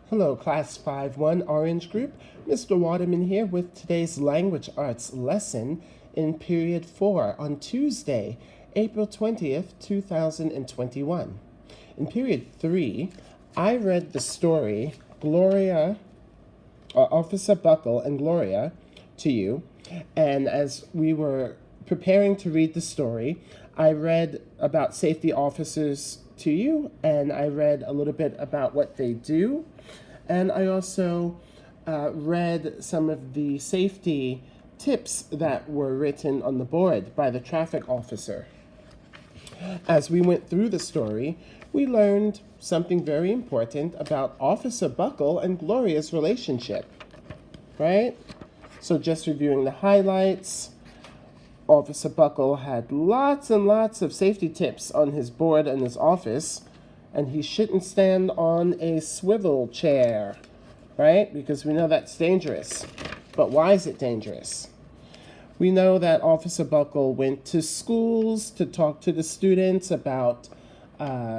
Hello, Class 5-1 Orange Group. Mr. Waterman here with today's Language Arts lesson in Period 4 on Tuesday, April 20th, 2021. In Period 3, I read the story Officer Buckle and Gloria to you, and as we were preparing to read the story, I read about safety officers to you, and I read a little bit about what they do, and I also read some of the safety tips that were written on the board by the traffic officer. As we went through the story, we learned something very important about Officer Buckle and Gloria's relationship, right? So just reviewing the highlights, Officer Buckle had lots and lots of safety tips on his board in his office, and he shouldn't stand on a swivel chair, right? Because we know that's dangerous. But why is it dangerous? We know that Officer Buckle went to schools to talk to the students about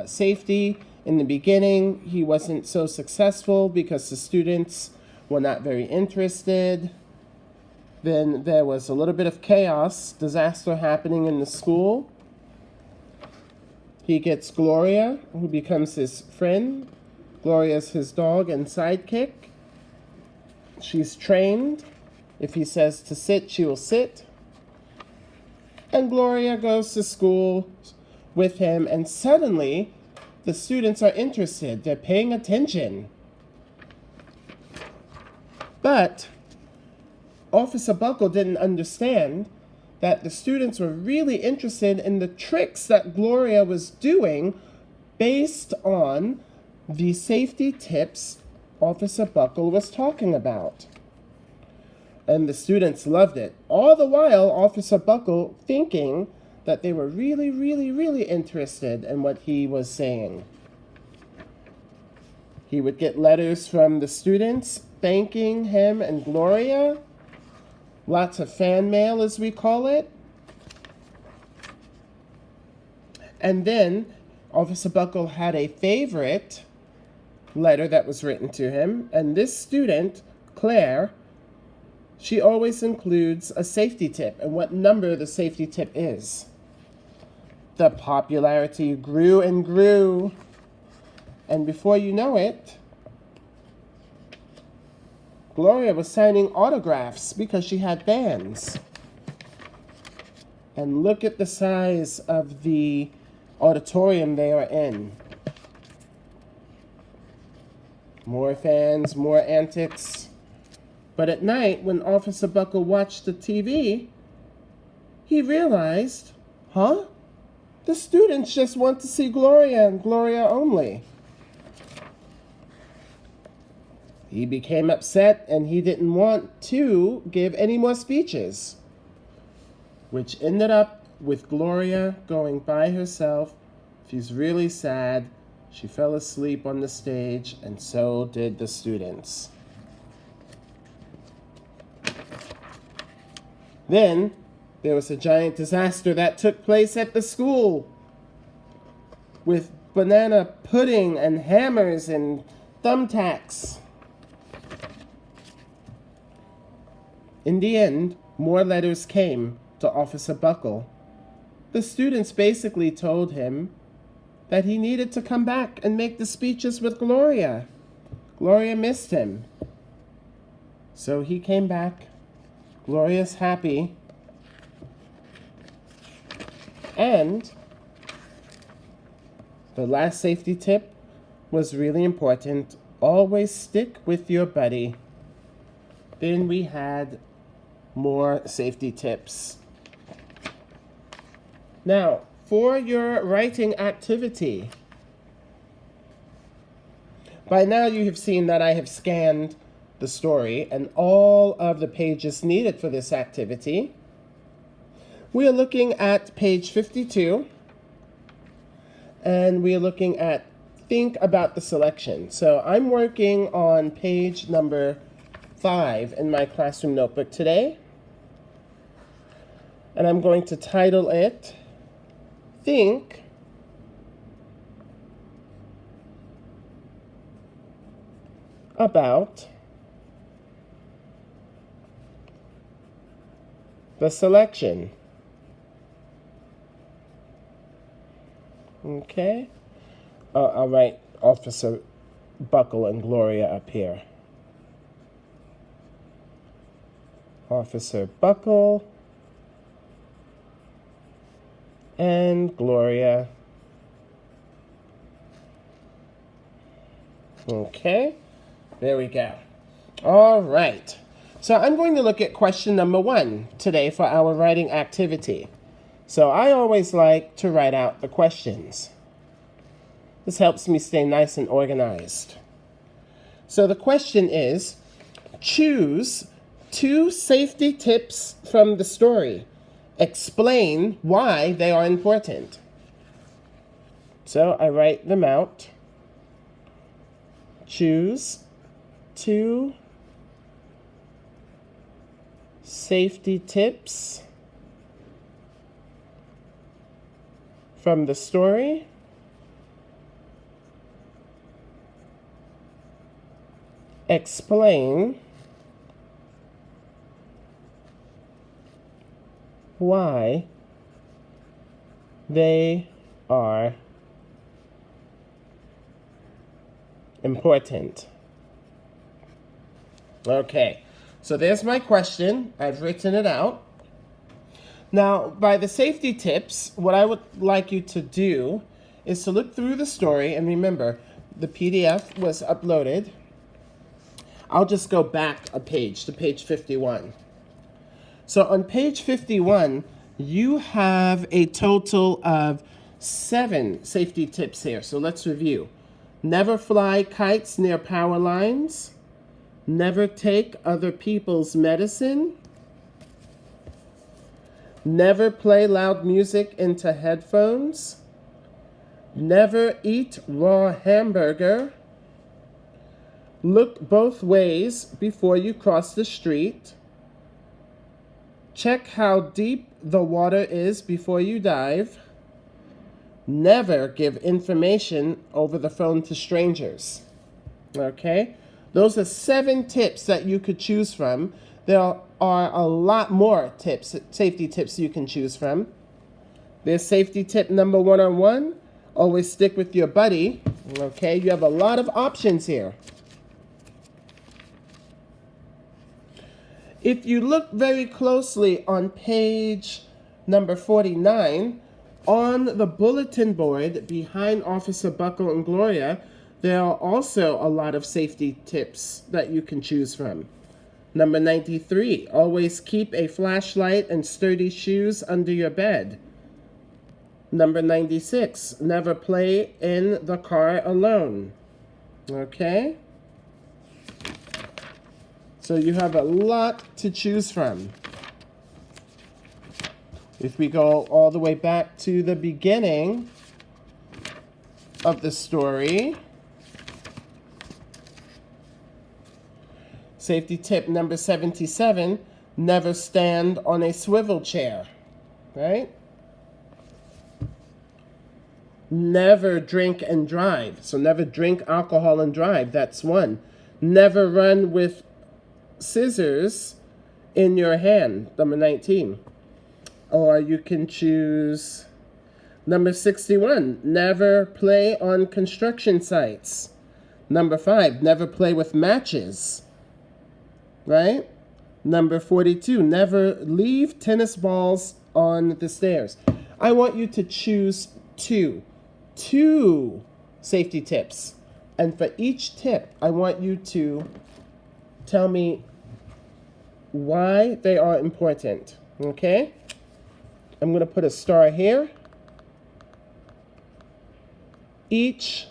safety. In the beginning, he wasn't so successful because the students were not very interested. Then there was a little bit of chaos, disaster happening in the school. He gets Gloria, who becomes his friend. Gloria's his dog and sidekick. She's trained. If he says to sit, she will sit. And Gloria goes to school with him, and suddenly the students are interested. They're paying attention. But Officer Buckle didn't understand that the students were really interested in the tricks that Gloria was doing based on the safety tips Officer Buckle was talking about. And the students loved it. All the while, Officer Buckle thinking that they were really, really, really interested in what he was saying. He would get letters from the students thanking him and Gloria. Lots of fan mail, as we call it. And then Officer Buckle had a favorite letter that was written to him. And this student, Claire, she always includes a safety tip and what number the safety tip is. The popularity grew and grew. And before you know it, Gloria was signing autographs because she had fans. And look at the size of the auditorium they are in. More fans, more antics. But at night, when Officer Buckle watched the TV, he realized, the students just want to see Gloria and Gloria only. He became upset, and he didn't want to give any more speeches, which ended up with Gloria going by herself. She's really sad. She fell asleep on the stage, and so did the students. Then there was a giant disaster that took place at the school with banana pudding and hammers and thumbtacks. In the end, more letters came to Officer Buckle. The students basically told him that he needed to come back and make the speeches with Gloria. Gloria missed him. So he came back. Gloria's happy. And the last safety tip was really important. Always stick with your buddy. Then we had more safety tips. Now, for your writing activity, by now you have seen that I have scanned the story and all of the pages needed for this activity. We are looking at page 52, and we are looking at think about the selection. So I'm working on page number 5 in my classroom notebook today, and I'm going to title it Think about the selection. Okay? I'll write Officer Buckle and Gloria up here. Officer Buckle and Gloria. Okay, there we go. All right. So I'm going to look at question number 1 today for our writing activity. So I always like to write out the questions. This helps me stay nice and organized. So the question is, choose 2 safety tips from the story. Explain why they are important. So I write them out. Choose 2 safety tips from the story. Explain why they are important. Okay, so there's my question. I've written it out. Now, by the safety tips, what I would like you to do is to look through the story, and remember, the PDF was uploaded. I'll just go back a page to page 51. So on page 51, you have a total of 7 safety tips here. So let's review. Never fly kites near power lines. Never take other people's medicine. Never play loud music into headphones. Never eat raw hamburger. Look both ways before you cross the street. Check how deep the water is before you dive. Never give information over the phone to strangers. Okay? Those are 7 tips that you could choose from. There are a lot more tips, safety tips you can choose from. There's safety tip number 101. Always stick with your buddy. Okay? You have a lot of options here. If you look very closely on page number 49, on the bulletin board behind Officer Buckle and Gloria, there are also a lot of safety tips that you can choose from. Number 93, always keep a flashlight and sturdy shoes under your bed. Number 96, never play in the car alone. Okay? So you have a lot to choose from. If we go all the way back to the beginning of the story, safety tip number 77, never stand on a swivel chair, right? Never drink and drive. So never drink alcohol and drive. That's 1. Never run with scissors in your hand, number 19. Or you can choose number 61, never play on construction sites. Number 5, never play with matches, right? Number 42, never leave tennis balls on the stairs. I want you to choose two safety tips. And for each tip, I want you to tell me why they are important, okay? I'm going to put a star here. Each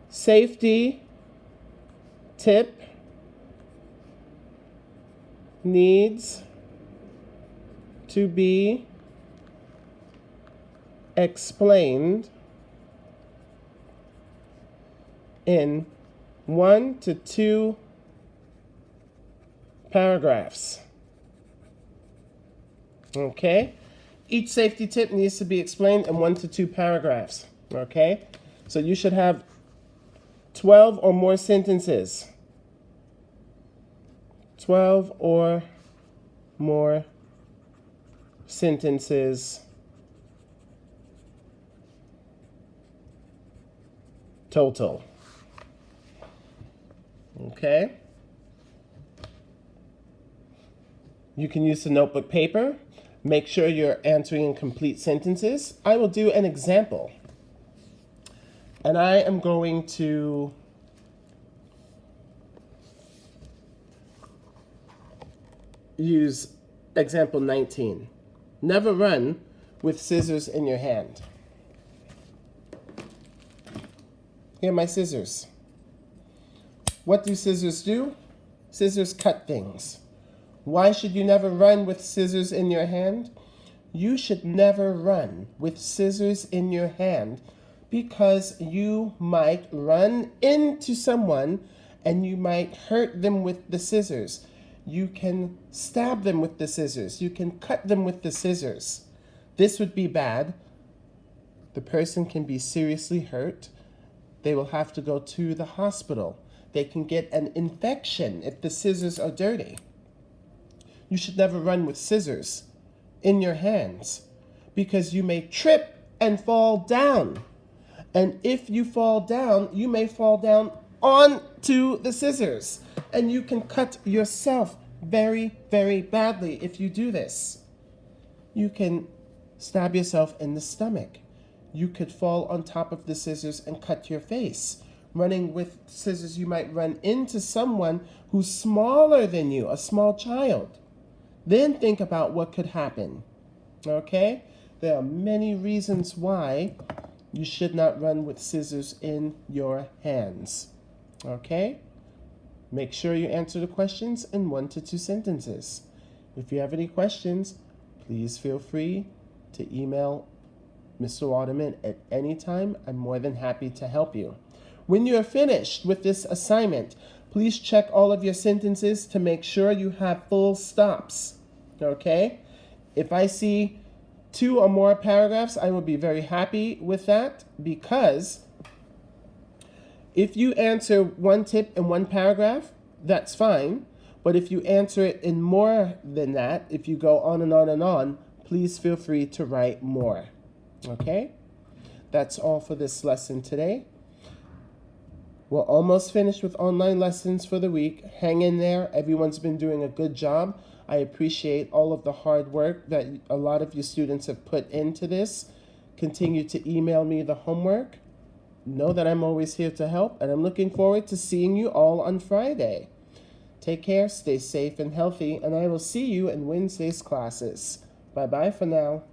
safety tip needs to be explained in 1 to 2 paragraphs. Okay? Each safety tip needs to be explained in 1 to 2 paragraphs. Okay? So you should have 12 or more sentences. 12 or more sentences total. Okay? You can use the notebook paper. Make sure you're answering in complete sentences. I will do an example. And I am going to use example 19. Never run with scissors in your hand. Here are my scissors. What do scissors do? Scissors cut things. Why should you never run with scissors in your hand? You should never run with scissors in your hand because you might run into someone and you might hurt them with the scissors. You can stab them with the scissors. You can cut them with the scissors. This would be bad. The person can be seriously hurt. They will have to go to the hospital. They can get an infection if the scissors are dirty. You should never run with scissors in your hands because you may trip and fall down. And if you fall down, you may fall down onto the scissors. And you can cut yourself very, very badly if you do this. You can stab yourself in the stomach. You could fall on top of the scissors and cut your face. Running with scissors, you might run into someone who's smaller than you, a small child. Then think about what could happen. Okay? There are many reasons why you should not run with scissors in your hands. Okay? Make sure you answer the questions in 1 to 2 sentences. If you have any questions, please feel free to email Mr. Waterman at any time. I'm more than happy to help you. When you are finished with this assignment, please check all of your sentences to make sure you have full stops. Okay? If I see 2 or more paragraphs, I will be very happy with that because if you answer one tip in one paragraph, that's fine. But if you answer it in more than that, if you go on and on and on, please feel free to write more. Okay? That's all for this lesson today. We're almost finished with online lessons for the week. Hang in there. Everyone's been doing a good job. I appreciate all of the hard work that a lot of you students have put into this. Continue to email me the homework. Know that I'm always here to help, and I'm looking forward to seeing you all on Friday. Take care, stay safe and healthy, and I will see you in Wednesday's classes. Bye-bye for now.